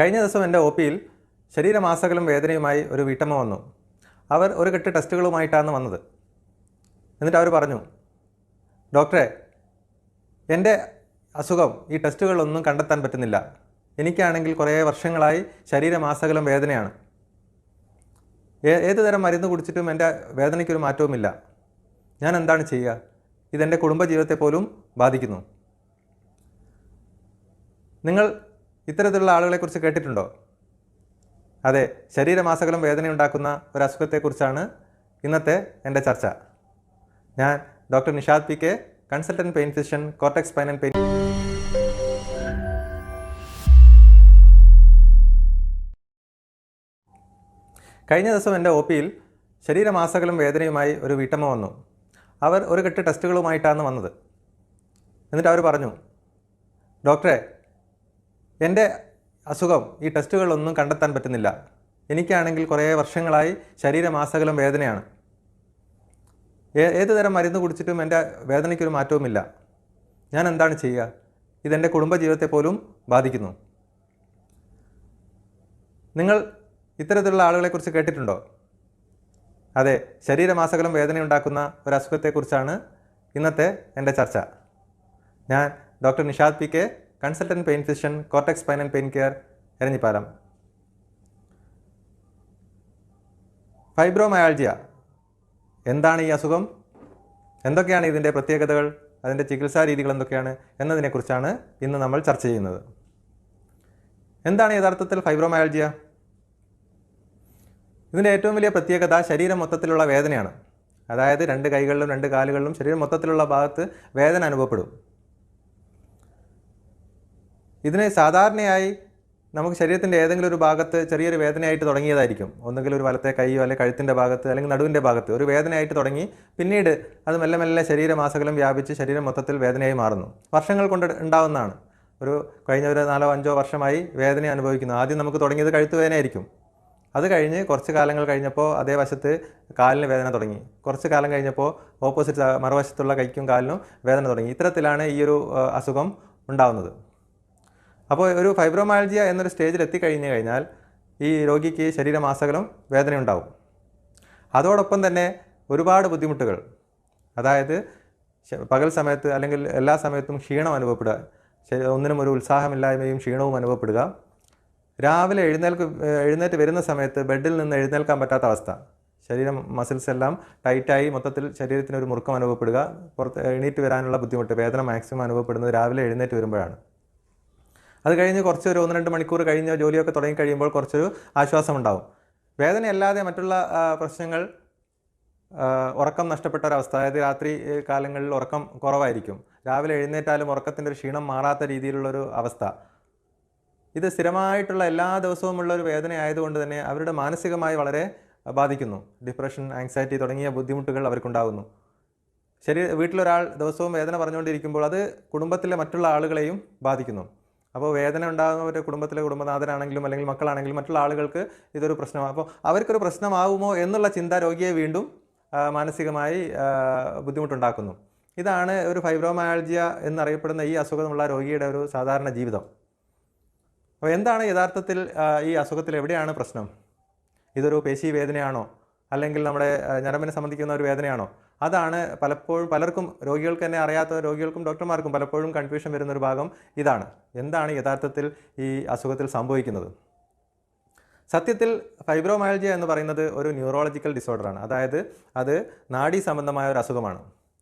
കഴിഞ്ഞ ദിവസം എൻ്റെ ഒ പിയിൽ ശരീരമാസകലം വേദനയുമായി ഒരു വീട്ടമ്മ വന്നു. അവർ ഒരു കെട്ട് ടെസ്റ്റുകളുമായിട്ടാണ് വന്നത്. എന്നിട്ട് അവർ പറഞ്ഞു, ഡോക്ടറെ, എൻ്റെ അസുഖം ഈ ടെസ്റ്റുകളിലൊന്നും കണ്ടെത്താൻ പറ്റുന്നില്ല. എനിക്കാണെങ്കിൽ കുറേ വർഷങ്ങളായി ശരീരമാസകലം വേദനയാണ്. ഏത് തരം മരുന്ന് കുടിച്ചിട്ടും എൻ്റെ വേദനയ്ക്കൊരു മാറ്റവുമില്ല. ഞാൻ എന്താണ് ചെയ്യുക? ഇതെൻ്റെ കുടുംബജീവിതത്തെ പോലും ബാധിക്കുന്നു. നിങ്ങൾ ഇത്തരത്തിലുള്ള ആളുകളെക്കുറിച്ച് കേട്ടിട്ടുണ്ടോ? അതെ, ശരീരമാസകലം വേദനയുണ്ടാക്കുന്ന ഒരു അസുഖത്തെക്കുറിച്ചാണ് ഇന്നത്തെ എൻ്റെ ചർച്ച. ഞാൻ doctor Nishad P K, consultant pain physician, cortex spine and pain. കഴിഞ്ഞ ദിവസം എൻ്റെ ഒ പിയിൽ ശരീരമാസകലം വേദനയുമായി ഒരു വീട്ടമ്മ വന്നു. അവർ ഒരു കെട്ട് ടെസ്റ്റുകളുമായിട്ടാണ് വന്നത്. എന്നിട്ട് അവർ പറഞ്ഞു, ഡോക്ടറെ, എൻ്റെ അസുഖം ഈ ടെസ്റ്റുകളിലൊന്നും കണ്ടെത്താൻ പറ്റുന്നില്ല. എനിക്കാണെങ്കിൽ കുറേ വർഷങ്ങളായി ശരീരമാസകലം വേദനയാണ്. ഏത് തരം മരുന്ന് കുടിച്ചിട്ടും എൻ്റെ വേദനയ്ക്കൊരു മാറ്റവുമില്ല. ഞാൻ എന്താണ് ചെയ്യുക? ഇതെൻ്റെ കുടുംബജീവിതത്തെ പോലും ബാധിക്കുന്നു. നിങ്ങൾ ഇത്തരത്തിലുള്ള ആളുകളെക്കുറിച്ച് കേട്ടിട്ടുണ്ടോ? അതെ, ശരീരമാസകലം വേദനയുണ്ടാക്കുന്ന ഒരു അസുഖത്തെക്കുറിച്ചാണ് ഇന്നത്തെ എൻ്റെ ചർച്ച. ഞാൻ doctor Nishad P K, consultant pain physician, cortex spine and pain care, Eranhipalam. Fibromyalgia എന്താണ് ഈ അസുഖം? എന്തൊക്കെയാണ് ഇതിൻ്റെ പ്രത്യേകതകൾ? അതിൻ്റെ ചികിത്സാ രീതികൾ എന്തൊക്കെയാണ് എന്നതിനെക്കുറിച്ചാണ് ഇന്ന് നമ്മൾ ചർച്ച ചെയ്യുന്നത്. എന്താണ് യഥാർത്ഥത്തിൽ ഫൈബ്രോമയാൾജിയ? ഇതിൻ്റെ ഏറ്റവും വലിയ പ്രത്യേകത ശരീരം മൊത്തത്തിലുള്ള വേദനയാണ്. അതായത് 2 കൈകളിലും 2 കാലുകളിലും ശരീരം മൊത്തത്തിലുള്ള ഭാഗത്ത് വേദന അനുഭവപ്പെടും. ഇതിന് സാധാരണയായി നമുക്ക് ശരീരത്തിൻ്റെ ഏതെങ്കിലും ഒരു ഭാഗത്ത് ചെറിയൊരു വേദനയായിട്ട് തുടങ്ങിയതായിരിക്കും. ഒന്നുകിൽ ഒരു വലത്തെ കൈയോ അല്ലെങ്കിൽ കഴുത്തിൻ്റെ ഭാഗത്ത് അല്ലെങ്കിൽ നടുവിൻ്റെ ഭാഗത്ത് ഒരു വേദനയായിട്ട് തുടങ്ങി പിന്നീട് അത് മെല്ലെ മെല്ലെ ശരീരമാസകലം വ്യാപിച്ച് ശരീരം മൊത്തത്തിൽ വേദനയായി മാറുന്നു. വർഷങ്ങൾ കൊണ്ട് ഉണ്ടാവുന്നതാണ്. കഴിഞ്ഞ ഒരു 4-5 വർഷമായി വേദന അനുഭവിക്കുന്നു. ആദ്യം നമുക്ക് തുടങ്ങിയത് കഴുത്ത് വേദനയായിരിക്കും. അത് കഴിഞ്ഞ് കുറച്ച് കാലങ്ങൾ കഴിഞ്ഞപ്പോൾ അതേ വശത്ത് കാലിന് വേദന തുടങ്ങി. കുറച്ച് കാലം കഴിഞ്ഞപ്പോൾ ഓപ്പോസിറ്റ് മറുവശത്തുള്ള കൈക്കും കാലിനും വേദന തുടങ്ങി. ഇത്തരത്തിലാണ് ഈ ഒരു അസുഖം ഉണ്ടാവുന്നത്. അപ്പോൾ ഒരു ഫൈബ്രോമയാൾജിയ എന്നൊരു സ്റ്റേജിൽ എത്തിക്കഴിഞ്ഞു കഴിഞ്ഞാൽ ഈ രോഗിക്ക് ശരീരമാസകലം വേദനയുണ്ടാവും. അതോടൊപ്പം തന്നെ ഒരുപാട് ബുദ്ധിമുട്ടുകൾ, അതായത് പകൽ സമയത്ത് അല്ലെങ്കിൽ എല്ലാ സമയത്തും ക്ഷീണം അനുഭവപ്പെടുക, ഒന്നിനും ഒരു ഉത്സാഹമില്ലായ്മയും ക്ഷീണവും അനുഭവപ്പെടുക, രാവിലെ എഴുന്നേറ്റ് വരുന്ന സമയത്ത് ബെഡിൽ നിന്ന് എഴുന്നേൽക്കാൻ പറ്റാത്ത അവസ്ഥ, ശരീരം മസിൽസ് എല്ലാം ടൈറ്റായി മൊത്തത്തിൽ ശരീരത്തിന് ഒരു മുറുക്കം അനുഭവപ്പെടുക, എണീറ്റ് വരാനുള്ള ബുദ്ധിമുട്ട്, വേദന മാക്സിമം അനുഭവപ്പെടുന്നത് രാവിലെ എഴുന്നേറ്റ് വരുമ്പോഴാണ്. അത് കഴിഞ്ഞ് കുറച്ചൊരു 1-2 മണിക്കൂർ കഴിഞ്ഞ് ജോലിയൊക്കെ തുടങ്ങി കഴിയുമ്പോൾ കുറച്ചൊരു ആശ്വാസം ഉണ്ടാവും. വേദനയല്ലാതെ മറ്റുള്ള പ്രശ്നങ്ങൾ, ഉറക്കം നഷ്ടപ്പെട്ട ഒരവസ്ഥ, അതായത് രാത്രി കാലങ്ങളിൽ ഉറക്കം കുറവായിരിക്കും, രാവിലെ എഴുന്നേറ്റാലും ഉറക്കത്തിൻ്റെ ഒരു ക്ഷീണം മാറാത്ത രീതിയിലുള്ളൊരു അവസ്ഥ, ഇത് സ്ഥിരമായിട്ടുള്ള എല്ലാ ദിവസവുമുള്ള ഒരു വേദന ആയതുകൊണ്ട് തന്നെ അവരുടെ മാനസികമായി വളരെ ബാധിക്കുന്നു. ഡിപ്രഷൻ, ആങ്സൈറ്റി തുടങ്ങിയ ബുദ്ധിമുട്ടുകൾ അവർക്കുണ്ടാകുന്നു. വീട്ടിലൊരാൾ ദിവസവും വേദന പറഞ്ഞുകൊണ്ടിരിക്കുമ്പോൾ അത് കുടുംബത്തിലെ മറ്റുള്ള ആളുകളെയും ബാധിക്കുന്നു. അപ്പോൾ വേദന ഉണ്ടാകുന്നവരുടെ കുടുംബത്തിലെ കുടുംബനാഥനാണെങ്കിലും അല്ലെങ്കിൽ മക്കളാണെങ്കിലും മറ്റുള്ള ആളുകൾക്ക് ഇതൊരു പ്രശ്നമാണ്. അപ്പോൾ അവർക്കൊരു പ്രശ്നമാവുമോ എന്നുള്ള ചിന്ത രോഗിയെ വീണ്ടും മാനസികമായി ബുദ്ധിമുട്ടുണ്ടാക്കുന്നു. ഇതാണ് ഒരു ഫൈബ്രോമയാൾജിയ എന്നറിയപ്പെടുന്ന ഈ അസുഖമുള്ള രോഗിയുടെ ഒരു സാധാരണ ജീവിതം. അപ്പോൾ എന്താണ് യഥാർത്ഥത്തിൽ ഈ അസുഖത്തിൽ എവിടെയാണ് പ്രശ്നം? ഇതൊരു പേശി വേദനയാണോ അല്ലെങ്കിൽ നമ്മുടെ ഞരമ്പിനെ സംബന്ധിക്കുന്ന ഒരു വേദനയാണോ? അതാണ് പലപ്പോഴും പലർക്കും, രോഗികൾക്ക് തന്നെ അറിയാത്ത രോഗികൾക്കും ഡോക്ടർമാർക്കും പലപ്പോഴും കൺഫ്യൂഷൻ വരുന്നൊരു ഭാഗം ഇതാണ്. എന്താണ് യഥാർത്ഥത്തിൽ ഈ അസുഖത്തിൽ സംഭവിക്കുന്നത്? സത്യത്തിൽ ഫൈബ്രോമയാൾജിയ എന്ന് പറയുന്നത് ഒരു ന്യൂറോളജിക്കൽ ഡിസോർഡറാണ്. അതായത് അത് നാഡീ സംബന്ധമായ ഒരു അസുഖമാണ്.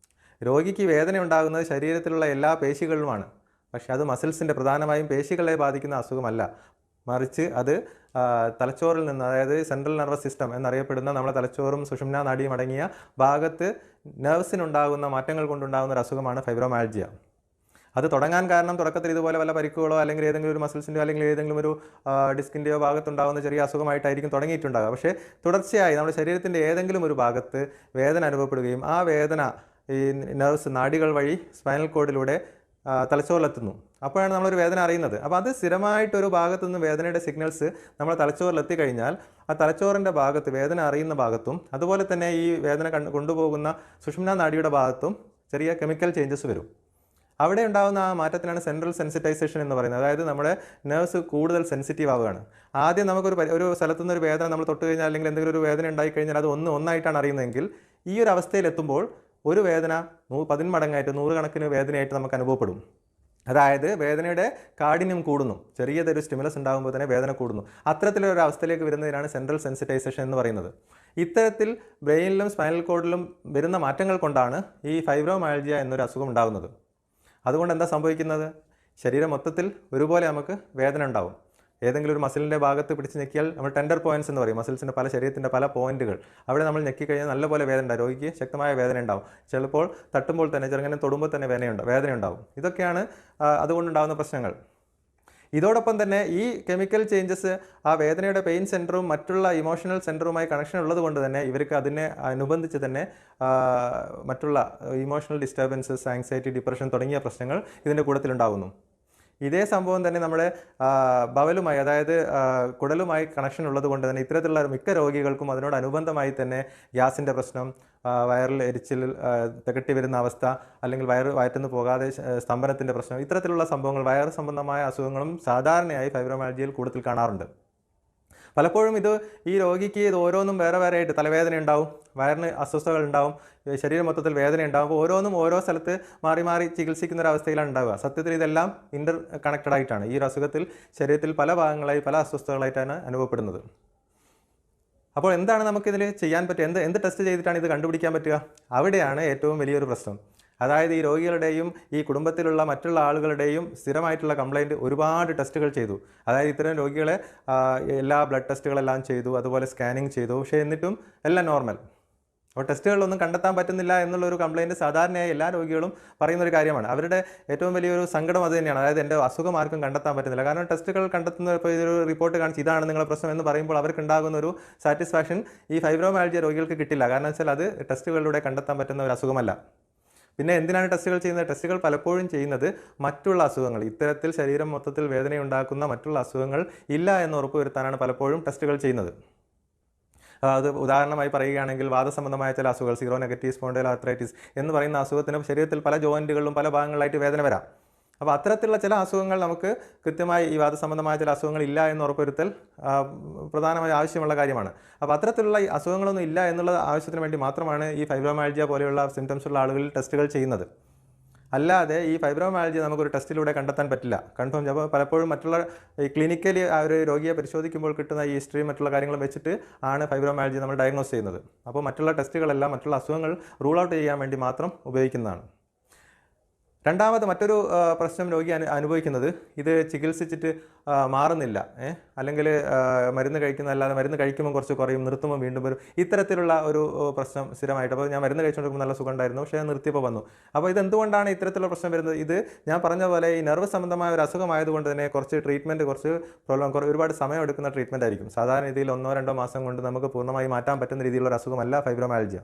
രോഗിക്ക് വേദന ഉണ്ടാകുന്നത് ശരീരത്തിലുള്ള എല്ലാ പേശികളിലുമാണ്. പക്ഷേ അത് മസിൽസിൻ്റെ, പ്രധാനമായും പേശികളെ ബാധിക്കുന്ന അസുഖമല്ല. മറിച്ച് അത് തലച്ചോറിൽ നിന്ന്, അതായത് സെൻട്രൽ നെർവസ് സിസ്റ്റം എന്നറിയപ്പെടുന്ന നമ്മുടെ തലച്ചോറും സുഷുമ്നാ നാഡിയും അടങ്ങിയ ഭാഗത്ത് നെർവ്സിനുണ്ടാകുന്ന മാറ്റങ്ങൾ കൊണ്ടുണ്ടാകുന്ന ഒരു അസുഖമാണ് ഫൈബ്രോമയാൾജിയ. അത് തുടങ്ങാൻ കാരണം തുടക്കത്തിൽ ഇതുപോലെ വല്ല പരിക്കുകളോ അല്ലെങ്കിൽ ഏതെങ്കിലും ഒരു മസിൽസിൻ്റെയോ അല്ലെങ്കിൽ ഏതെങ്കിലും ഒരു ഡിസ്കിൻ്റെയോ ഭാഗത്തുണ്ടാകുന്ന ചെറിയ അസുഖമായിട്ടായിരിക്കും തുടങ്ങിയിട്ടുണ്ടാകുക. പക്ഷേ തുടർച്ചയായി നമ്മുടെ ശരീരത്തിൻ്റെ ഏതെങ്കിലും ഒരു ഭാഗത്ത് വേദന അനുഭവപ്പെടുകയും ആ വേദന ഈ നെർവ്സ്, നാഡികൾ വഴി സ്പൈനൽ കോഡിലൂടെ തലച്ചോറിലെത്തുന്നു. അപ്പോഴാണ് നമ്മളൊരു വേദന അറിയുന്നത്. അപ്പോൾ അത് സ്ഥിരമായിട്ടൊരു ഭാഗത്തു നിന്ന് വേദനയുടെ സിഗ്നൽസ് നമ്മുടെ തലച്ചോറിലെത്തിക്കഴിഞ്ഞാൽ ആ തലച്ചോറിൻ്റെ ഭാഗത്ത്, വേദന അറിയുന്ന ഭാഗത്തും അതുപോലെ തന്നെ ഈ വേദന കൊണ്ടുപോകുന്ന സുഷുമ്നാ നാഡിയുടെ ഭാഗത്തും ചെറിയ കെമിക്കൽ ചേഞ്ചസ് വരും. അവിടെ ഉണ്ടാകുന്ന ആ മാറ്റത്തിനാണ് സെൻട്രൽ സെൻസിറ്റൈസേഷൻ എന്ന് പറയുന്നത്. അതായത് നമ്മുടെ നെർവ്സ് കൂടുതൽ സെൻസിറ്റീവ് ആവുകയാണ്. ആദ്യം ഒരു സ്ഥലത്തുനിന്ന് ഒരു വേദന നമ്മൾ തൊട്ട് കഴിഞ്ഞാൽ അല്ലെങ്കിൽ എന്തെങ്കിലും ഒരു വേദന ഉണ്ടായി കഴിഞ്ഞാൽ അത് ഒന്നായിട്ടാണ് അറിയുന്നതെങ്കിൽ ഈ ഒരു അവസ്ഥയിലെത്തുമ്പോൾ ഒരു വേദന 10 മടങ്ങായിട്ട് 100 കണക്കിന് വേദനയായിട്ട് നമുക്ക് അനുഭവപ്പെടും. അതായത് വേദനയുടെ കാഠിന്യം കൂടുന്നു. ചെറിയതൊരു സ്റ്റിമുലസ് ഉണ്ടാകുമ്പോൾ തന്നെ വേദന കൂടുന്നു. അത്തരത്തിലൊരു അവസ്ഥയിലേക്ക് വരുന്നതിനാണ് സെൻട്രൽ സെൻസിറ്റൈസേഷൻ എന്ന് പറയുന്നത്. ഇത്തരത്തിൽ ബ്രെയിനിലും സ്പൈനൽ കോഡിലും വരുന്ന മാറ്റങ്ങൾ കൊണ്ടാണ് ഈ ഫൈബ്രോമയാൽജിയ എന്നൊരു അസുഖം ഉണ്ടാകുന്നത്. അതുകൊണ്ട് എന്താ സംഭവിക്കുന്നത്? ശരീരം മൊത്തത്തിൽ ഒരുപോലെ നമുക്ക് വേദന ഉണ്ടാവും. ഏതെങ്കിലും ഒരു മസിലിൻ്റെ ഭാഗത്ത് പിടിച്ച് ഞെക്കിയാൽ നമ്മൾ ടെൻഡർ പോയിൻറ്റ്സ് എന്ന് പറയും. മസിൽസിൻ്റെ ശരീരത്തിൻ്റെ പല പോയിൻറ്റുകൾ അവിടെ നമ്മൾ ഞെക്കിക്കഴിഞ്ഞാൽ നല്ലപോലെ വേദന ഉണ്ടാവും. രോഗിക്ക് ശക്തമായ വേദന ഉണ്ടാവും. ചിലപ്പോൾ തട്ടുമ്പോൾ തന്നെ ചെറുങ്ങനെ തൊടുമ്പോൾ തന്നെ വേദന ഉണ്ടാവും. ഇതൊക്കെയാണ് അതുകൊണ്ടുണ്ടാകുന്ന പ്രശ്നങ്ങൾ. ഇതോടൊപ്പം തന്നെ ഈ കെമിക്കൽ ചേഞ്ചസ് ആ വേദനയുടെ പെയിൻ സെൻറ്ററും മറ്റുള്ള ഇമോഷണൽ സെൻറ്ററുമായി കണക്ഷൻ ഉള്ളത് കൊണ്ട് തന്നെ ഇവർക്ക് അതിനെ അനുബന്ധിച്ച് തന്നെ മറ്റുള്ള ഇമോഷണൽ ഡിസ്റ്റർബൻസസ്, ആങ്സൈറ്റി, ഡിപ്രഷൻ തുടങ്ങിയ പ്രശ്നങ്ങൾ ഇതിൻ്റെ കൂട്ടത്തിലുണ്ടാകുന്നു. ഇതേ സംഭവം തന്നെ നമ്മുടെ ബവലുമായി, അതായത് കുടലുമായി കണക്ഷൻ ഉള്ളത് കൊണ്ട് തന്നെ ഇത്തരത്തിലുള്ള മിക്ക രോഗികൾക്കും അതിനോടനുബന്ധമായി തന്നെ ഗ്യാസിൻ്റെ പ്രശ്നം, വയറിൽ എരിച്ചിൽ, തികട്ടി വരുന്ന അവസ്ഥ, അല്ലെങ്കിൽ വയറ്റുനിന്ന് പോകാതെ സ്തംഭനത്തിൻ്റെ പ്രശ്നം, ഇത്തരത്തിലുള്ള സംഭവങ്ങൾ, വയറ് സംബന്ധമായ അസുഖങ്ങളും സാധാരണയായി ഫൈബ്രോമയാൽജിയയിൽ കൂടുതൽ കാണാറുണ്ട്. പലപ്പോഴും ഈ രോഗിക്ക് ഇത് ഓരോന്നും വേറെ ആയിട്ട് തലവേദന ഉണ്ടാവും, വയറിന് അസ്വസ്ഥതകൾ ഉണ്ടാവും, ശരീരം മൊത്തത്തിൽ വേദന ഉണ്ടാകുമ്പോൾ ഓരോന്നും ഓരോ സ്ഥലത്ത് മാറി മാറി ചികിത്സിക്കുന്ന ഒരു അവസ്ഥയിലാണ് ഉണ്ടാവുക. സത്യത്തിൽ ഇതെല്ലാം ഇൻ്റർ കണക്റ്റഡ് ആയിട്ടാണ്. ഈ ഒരു അസുഖത്തിൽ ശരീരത്തിൽ പല ഭാഗങ്ങളായി പല അസ്വസ്ഥതകളായിട്ടാണ് അനുഭവപ്പെടുന്നത്. അപ്പോൾ എന്താണ് നമുക്കിതിൽ ചെയ്യാൻ പറ്റുക? എന്ത് ടെസ്റ്റ് ചെയ്തിട്ടാണ് ഇത് കണ്ടുപിടിക്കാൻ പറ്റുക? അവിടെയാണ് ഏറ്റവും വലിയൊരു പ്രശ്നം. അതായത് ഈ രോഗികളുടെയും ഈ കുടുംബത്തിലുള്ള മറ്റുള്ള ആളുകളുടെയും സ്ഥിരമായിട്ടുള്ള കംപ്ലയിൻറ്റ് ഒരുപാട് ടെസ്റ്റുകൾ ചെയ്തു. അതായത് ഇത്തരം രോഗികളെ എല്ലാ ബ്ലഡ് ടെസ്റ്റുകളെല്ലാം ചെയ്തു, അതുപോലെ സ്കാനിങ് ചെയ്തു. പക്ഷേ എന്നിട്ടും എല്ലാം നോർമൽ. അപ്പോൾ ടെസ്റ്റുകളിലൊന്നും കണ്ടെത്താൻ പറ്റുന്നില്ല എന്നുള്ളൊരു കംപ്ലയിൻറ്റ് സാധാരണയായി എല്ലാ രോഗികളും പറയുന്നൊരു കാര്യമാണ്. അവരുടെ ഏറ്റവും വലിയൊരു സങ്കടം അത് തന്നെയാണ്. അതായത് എൻ്റെ അസുഖം ആർക്കും കണ്ടെത്താൻ പറ്റുന്നില്ല. കാരണം ടെസ്റ്റുകൾ കണ്ടെത്തുന്ന ഇപ്പോൾ ഇതൊരു റിപ്പോർട്ട് കാണിച്ച് ഇതാണ് നിങ്ങളുടെ പ്രശ്നം എന്ന് പറയുമ്പോൾ അവർക്കുണ്ടാകുന്ന ഒരു സാറ്റിസ്ഫാക്ഷൻ ഈ ഫൈബ്രോമയാൽജിയ രോഗികൾക്ക് കിട്ടില്ല. കാരണം വെച്ചാൽ അത് ടെസ്റ്റുകളിലൂടെ കണ്ടെത്താൻ പറ്റുന്ന ഒരു അസുഖമല്ല. പിന്നെ എന്തിനാണ് ടെസ്റ്റുകൾ ചെയ്യുന്നത്? ടെസ്റ്റുകൾ പലപ്പോഴും ചെയ്യുന്നത് മറ്റുള്ള അസുഖങ്ങൾ, ഇത്തരത്തിൽ ശരീരം മൊത്തത്തിൽ വേദനയുണ്ടാക്കുന്ന മറ്റുള്ള അസുഖങ്ങൾ ഇല്ല എന്ന് ഉറപ്പുവരുത്താനാണ് പലപ്പോഴും ടെസ്റ്റുകൾ ചെയ്യുന്നത്. അത് ഉദാഹരണമായി പറയുകയാണെങ്കിൽ വാദസംബന്ധമായ ചില അസുഖങ്ങൾ, സീറോ നെഗറ്റീവ് സ്പോണ്ടൈലോആർത്രൈറ്റിസ് എന്ന് പറയുന്ന അസുഖത്തിന് ശരീരത്തിൽ പല ജോയിൻറ്റുകളിലും പല ഭാഗങ്ങളിലായിട്ട് വേദന വരാം. അപ്പോൾ അത്തരത്തിലുള്ള ചില അസുഖങ്ങൾ നമുക്ക് കൃത്യമായി ഈ വാദസംബന്ധമായ ചില അസുഖങ്ങൾ ഇല്ല എന്ന് ഉറപ്പുവരുത്തൽ പ്രധാനമായി ആവശ്യമുള്ള കാര്യമാണ്. അപ്പോൾ അത്തരത്തിലുള്ള ഈ അസുഖങ്ങളൊന്നും ഇല്ല എന്നുള്ള ആവശ്യത്തിന് വേണ്ടി മാത്രമാണ് ഈ ഫൈബ്രോമയാൽജിയ പോലെയുള്ള സിംറ്റംസ് ഉള്ള ആളുകളിൽ ടെസ്റ്റുകൾ ചെയ്യുന്നത്. അല്ലാതെ ഈ ഫൈബ്രോമയാൽജിയ നമുക്കൊരു ടെസ്റ്റിലൂടെ കണ്ടെത്താൻ പറ്റില്ല, കൺഫേം. അപ്പോൾ പലപ്പോഴും മറ്റുള്ള ഈ ക്ലിനിക്കലി ആ ഒരു രോഗിയെ പരിശോധിക്കുമ്പോൾ കിട്ടുന്ന ഈ ഹിസ്റ്ററിയും മറ്റുള്ള കാര്യങ്ങളും വെച്ചിട്ട് ആണ് ഫൈബ്രോമയാൽജിയ നമ്മൾ ഡയഗ്നോസ് ചെയ്യുന്നത്. അപ്പോൾ മറ്റുള്ള ടെസ്റ്റുകളെല്ലാം മറ്റുള്ള അസുഖങ്ങൾ റൂൾ ഔട്ട് ചെയ്യാൻ വേണ്ടി മാത്രം ഉപയോഗിക്കുന്നതാണ്. രണ്ടാമത് മറ്റൊരു പ്രശ്നം രോഗി അനുഭവിക്കുന്നത്, ഇത് ചികിത്സിച്ചിട്ട് മാറുന്നില്ല, അല്ലെങ്കിൽ മരുന്ന് കഴിക്കുന്നതല്ലാതെ മരുന്ന് കഴിക്കുമ്പോൾ കുറച്ച് കുറയും, നിർത്തുമ്പോൾ വീണ്ടും വരും, ഇത്തരത്തിലുള്ള ഒരു പ്രശ്നം സ്ഥിരമായിട്ട്. അപ്പോൾ ഞാൻ മരുന്ന് കഴിച്ചുകൊണ്ടിരിക്കുമ്പോൾ നല്ല സുഖം ഉണ്ടായിരുന്നു, പക്ഷേ നിർത്തിയപ്പോൾ വന്നു. അപ്പോൾ ഇതെന്തുകൊണ്ടാണ് ഇത്തരത്തിലുള്ള പ്രശ്നം വരുന്നത്? ഇത് ഞാൻ പറഞ്ഞ പോലെ ഈ നെർവ് സംബന്ധമായ ഒരു അസുഖമായതുകൊണ്ട് തന്നെ കുറച്ച് ട്രീറ്റ്മെൻറ്റ്, ഒരുപാട് സമയം എടുക്കുന്ന ട്രീറ്റ്മെൻറ്റ് ആയിരിക്കും. സാധാരണ രീതിയിൽ 1-2 മാസം കൊണ്ട് നമുക്ക് പൂർണ്ണമായി മാറ്റാൻ പറ്റുന്ന രീതിയിലുള്ള ഒരു അസുഖമല്ല ഫൈബ്രോമയാൽജിയ.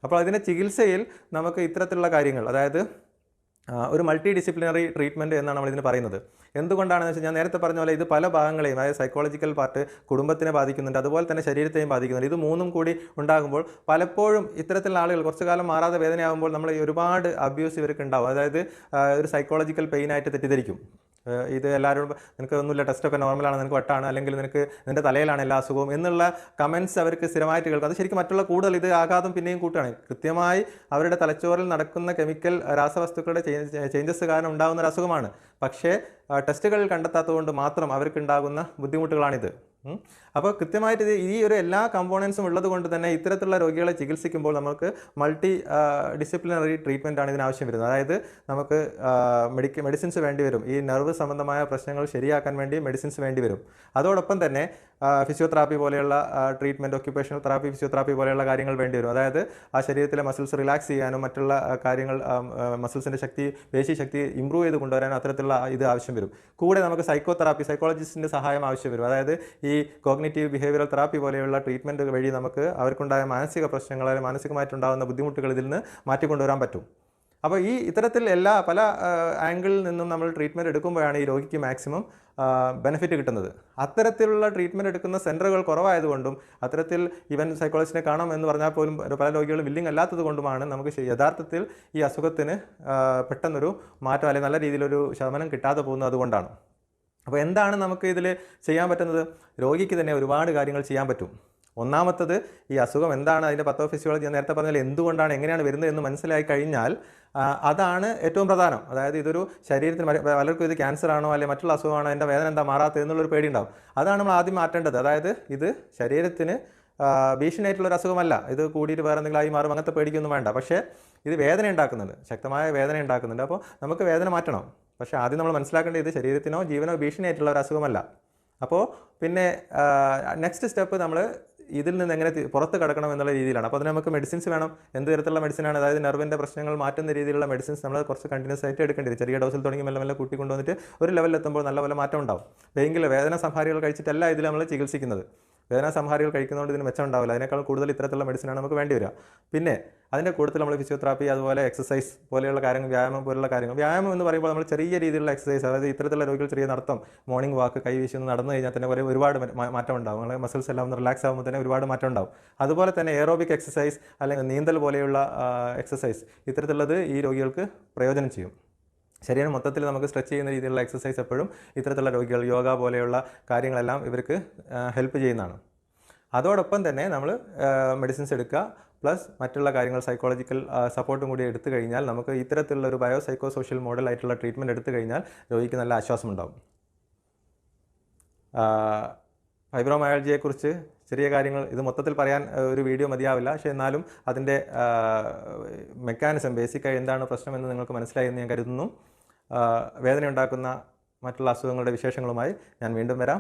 അപ്പോൾ അതിൻ്റെ ചികിത്സയിൽ നമുക്ക് ഇത്തരത്തിലുള്ള കാര്യങ്ങൾ, അതായത് ഒരു മൾട്ടി ഡിസിപ്ലിനറി ട്രീറ്റ്മെൻറ്റ് എന്നാണ് നമ്മളിതിന് പറയുന്നത്. എന്തുകൊണ്ടാണെന്ന് വെച്ചാൽ ഞാൻ നേരത്തെ പറഞ്ഞ പോലെ ഇത് പല ഭാഗങ്ങളെയും, അതായത് സൈക്കോളജിക്കൽ പാർട്ട് കുടുംബത്തിനെ ബാധിക്കുന്നുണ്ട്, അതുപോലെ തന്നെ ശരീരത്തെയും ബാധിക്കുന്നുണ്ട്. ഇത് മൂന്നും കൂടി ഉണ്ടാകുമ്പോൾ പലപ്പോഴും ഇത്തരത്തിലുള്ള ആളുകൾ കുറച്ചു കാലം മാറാതെ വേദനയാകുമ്പോൾ നമ്മൾ ഒരുപാട് അബ്യൂസ് ഇവർക്ക് ഉണ്ടാവും. അതായത് ഒരു സൈക്കോളജിക്കൽ പെയിനായിട്ട് തെറ്റിദ്ധരിക്കും. ഇത് എല്ലാവരും നിനക്ക് ഒന്നുമില്ല, ടെസ്റ്റൊക്കെ നോർമലാണ്, നിനക്ക് വട്ടാണ്, അല്ലെങ്കിൽ നിൻ്റെ തലയിലാണ് എല്ലാ അസുഖവും എന്നുള്ള കമൻറ്റ്സ് അവർക്ക് സ്ഥിരമായിട്ട് കേൾക്കും. അത് ശരിക്കും മറ്റുള്ള കൂടുതൽ ഇത് ആഘാതം പിന്നെയും കൂട്ടുകയാണ്. കൃത്യമായി അവരുടെ തലച്ചോറിൽ നടക്കുന്ന കെമിക്കൽ രാസവസ്തുക്കളുടെ ചേഞ്ചസ് കാരണം ഉണ്ടാകുന്ന ഒരു അസുഖമാണ്. പക്ഷേ ടെസ്റ്റുകളിൽ കണ്ടെത്താത്തതുകൊണ്ട് മാത്രം അവർക്കുണ്ടാകുന്ന ബുദ്ധിമുട്ടുകളാണിത്. അപ്പോൾ കൃത്യമായിട്ട് ഈ ഒരു എല്ലാ കമ്പോണൻസും ഉള്ളത് കൊണ്ട് തന്നെ ഇത്തരത്തിലുള്ള രോഗികളെ ചികിത്സിക്കുമ്പോൾ നമുക്ക് മൾട്ടി ഡിസിപ്ലിനറി ട്രീറ്റ്മെൻ്റ് ആണ് ഇതിനാവശ്യം വരുന്നത്. അതായത് നമുക്ക് മെഡിസിൻസ് വേണ്ടി വരും. ഈ നെർവ് സംബന്ധമായ പ്രശ്നങ്ങൾ ശരിയാക്കാൻ വേണ്ടി മെഡിസിൻസ് വേണ്ടി വരും. അതോടൊപ്പം തന്നെ ഫിസിയോതെറാപ്പി പോലെയുള്ള ട്രീറ്റ്മെൻറ്റ്, ഒക്യുപേഷണൽ തെറാപ്പി, ഫിസിയോതെറാപ്പി പോലെയുള്ള കാര്യങ്ങൾ വേണ്ടി വരും. അതായത് ആ ശരീരത്തിലെ മസിൽസ് റിലാക്സ് ചെയ്യാനും മറ്റുള്ള കാര്യങ്ങൾ, മസിൽസിൻ്റെ ശക്തി, പേശി ശക്തി ഇമ്പ്രൂവ് ചെയ്ത് കൊണ്ടുവരാനും അത്തരത്തിലുള്ള ഇത് ആവശ്യം വരും. കൂടെ നമുക്ക് സൈക്കോളജിസ്റ്റിൻ്റെ സഹായം ആവശ്യം വരും. അതായത് ഈ കോഗ്നിറ്റീവ് ബിഹേവിയറൽ തെറാപ്പി പോലെയുള്ള ട്രീറ്റ്മെൻറ്റ് വഴി നമുക്ക് അവർക്കുണ്ടായ മാനസിക പ്രശ്നങ്ങൾ, മാനസികമായിട്ടുണ്ടാകുന്ന ബുദ്ധിമുട്ടുകൾ ഇതിൽ നിന്ന് മാറ്റിക്കൊണ്ടുവരാൻ പറ്റും. അപ്പോൾ ഈ ഇത്തരത്തിൽ എല്ലാ പല ആംഗിളിൽ നിന്നും നമ്മൾ ട്രീറ്റ്മെൻറ്റ് എടുക്കുമ്പോഴാണ് ഈ രോഗിക്ക് മാക്സിമം ബെനിഫിറ്റ് കിട്ടുന്നത്. അത്തരത്തിലുള്ള ട്രീറ്റ്മെൻറ്റ് എടുക്കുന്ന സെൻറ്ററുകൾ കുറവായതുകൊണ്ടും അത്തരത്തിൽ ഈവൻ സൈക്കോളജിസ്റ്റിനെ കാണാം എന്ന് പറഞ്ഞാൽ പോലും പല രോഗികളും വില്ലിങ് അല്ലാത്തത് കൊണ്ടുമാണ് നമുക്ക് യഥാർത്ഥത്തിൽ ഈ അസുഖത്തിന് പെട്ടെന്നൊരു മാറ്റം അല്ലെങ്കിൽ നല്ല രീതിയിലൊരു ശമനം കിട്ടാതെ പോകുന്നത് അതുകൊണ്ടാണ്. അപ്പോൾ എന്താണ് നമുക്ക് ഇതിൽ ചെയ്യാൻ പറ്റുന്നത്? രോഗിക്ക് തന്നെ ഒരുപാട് കാര്യങ്ങൾ ചെയ്യാൻ പറ്റും. ഒന്നാമത്തത്, ഈ അസുഖം എന്താണ്, അതിൻ്റെ പത്തോഫിസിയോളജി ഞാൻ നേരത്തെ പറഞ്ഞാൽ എന്തുകൊണ്ടാണ്, എങ്ങനെയാണ് വരുന്നത് എന്ന് മനസ്സിലായി കഴിഞ്ഞാൽ അതാണ് ഏറ്റവും പ്രധാനം. അതായത് ഇതൊരു ശരീരത്തിന് പലർക്കും ഇത് ക്യാൻസർ ആണോ അല്ലെങ്കിൽ മറ്റുള്ള അസുഖമാണോ, എൻ്റെ വേദന എന്താ മാറാത്തത് എന്നുള്ളൊരു പേടി ഉണ്ടാവും. അതാണ് നമ്മൾ ആദ്യം മാറ്റേണ്ടത്. അതായത് ഇത് ശരീരത്തിന് ഭീഷണിയായിട്ടുള്ളൊരു അസുഖമല്ല, ഇത് കൂടിയിട്ട് വേറെ എന്തെങ്കിലും ആയി മാറും, അങ്ങനത്തെ പേടിക്കൊന്നും വേണ്ട. പക്ഷേ ഇത് വേദന ഉണ്ടാക്കുന്നുണ്ട്, ശക്തമായ വേദന ഉണ്ടാക്കുന്നുണ്ട്. അപ്പോൾ നമുക്ക് വേദന മാറ്റണം. പക്ഷേ ആദ്യം നമ്മൾ മനസ്സിലാക്കേണ്ടത് ഇത് ശരീരത്തിനോ ജീവനോ ഭീഷണിയായിട്ടുള്ള ഒരു അസുഖമല്ല. അപ്പോൾ പിന്നെ നെക്സ്റ്റ് സ്റ്റെപ്പ് നമ്മൾ ഇതിൽ നിന്ന് എങ്ങനെ പുറത്ത് കിടക്കണം എന്നുള്ള രീതിയിലാണ്. അപ്പോൾ അതിന് നമുക്ക് മെഡിസിൻസ് വേണം. എന്ത് തരത്തിലുള്ള മെഡിസിനാണ്? അതായത് നെർവിൻ്റെ പ്രശ്നങ്ങൾ മാറ്റുന്ന രീതിയിലുള്ള മെഡിസിൻസ് നമ്മൾ കുറച്ച് കണ്ടിന്യൂസ് ആയിട്ട് എടുക്കേണ്ടി വരും. ചെറിയ ഡോസിൽ തുടങ്ങി മെല്ലെ മെല്ലെ കൂട്ടി കൊണ്ടുവന്നിട്ട് ഒരു ലെവലിലെത്തുമ്പോൾ നല്ലപോലെ മാറ്റം ഉണ്ടാവും. എങ്കിൽ വേദന സംഹാരികൾ കഴിച്ചിട്ടല്ല ഇതിൽ നമ്മൾ ചികിത്സിക്കുന്നത്. വേദന സംഹാരികൾ കഴിക്കുന്നതുകൊണ്ട് ഇതിന് മെച്ചം ഉണ്ടാവില്ല. അതിനേക്കാൾ കൂടുതൽ ഇത്തരത്തിലുള്ള മെഡിസിനാണ് നമുക്ക് വേണ്ടി വരിക. പിന്നെ അതിൻ്റെ കൂടുതൽ നമ്മൾ ഫിസിയോതെറാപ്പി, അതുപോലെ എക്സസൈസ് പോലെയുള്ള കാര്യങ്ങൾ, വ്യായാമം പോലുള്ള കാര്യങ്ങൾ. വ്യായാമം എന്ന് പറയുമ്പോൾ നമ്മൾ ചെറിയ രീതിയിലുള്ള എക്സസൈസ്, അതായത് ഇത്തരത്തിലുള്ള രോഗികൾ ചെറിയ നടത്തം, മോർണിംഗ് വാക്ക്, കൈ വീശി ഒന്ന് നടന്നു കഴിഞ്ഞാൽ തന്നെ ഒരുപാട് മാറ്റം ഉണ്ടാവും. നമ്മൾ മസിൽസ് എല്ലാം ഒന്ന് റിലാക്സ് ആകുമ്പോൾ തന്നെ ഒരുപാട് മാറ്റം ഉണ്ടാവും. അതുപോലെ തന്നെ എയറോബിക് എക്സസൈസ് അല്ലെങ്കിൽ നീന്തൽ പോലെയുള്ള എക്സസൈസ്, ഇത്തരത്തിലുള്ളത് ഈ രോഗികൾക്ക് പ്രയോജനം ചെയ്യും. ശരീരം മൊത്തത്തിൽ നമുക്ക് സ്ട്രെച്ച് ചെയ്യുന്ന രീതിയിലുള്ള എക്സസൈസ് എപ്പോഴും ഇത്തരത്തിലുള്ള രോഗികൾ, യോഗ പോലെയുള്ള കാര്യങ്ങളെല്ലാം ഇവർക്ക് ഹെൽപ്പ് ചെയ്യുന്നതാണ്. അതോടൊപ്പം തന്നെ നമ്മൾ മെഡിസിൻസ് എടുക്കുക, പ്ലസ് മറ്റുള്ള കാര്യങ്ങൾ സൈക്കോളജിക്കൽ സപ്പോർട്ടും കൂടി എടുത്തു കഴിഞ്ഞാൽ നമുക്ക് ഇത്തരത്തിലുള്ള ഒരു ബയോ സൈക്കോ സോഷ്യൽ മോഡൽ ആയിട്ടുള്ള ട്രീറ്റ്മെൻറ്റ് എടുത്തു കഴിഞ്ഞാൽ രോഗിക്ക് നല്ല ആശ്വാസം ഉണ്ടാകും. ഫൈബ്രോമയാൾജിയെക്കുറിച്ച് ചെറിയ കാര്യങ്ങൾ, ഇത് മൊത്തത്തിൽ പറയാൻ ഒരു വീഡിയോ മതിയാവില്ല. പക്ഷേ എന്നാലും അതിൻ്റെ മെക്കാനിസം, ബേസിക്കായി എന്താണ് പ്രശ്നമെന്ന് നിങ്ങൾക്ക് മനസ്സിലായി എന്ന് ഞാൻ കരുതുന്നു. വേദന ഉണ്ടാക്കുന്ന മറ്റുള്ള അസുഖങ്ങളുടെ വിശേഷങ്ങളുമായി ഞാൻ വീണ്ടും വരാം.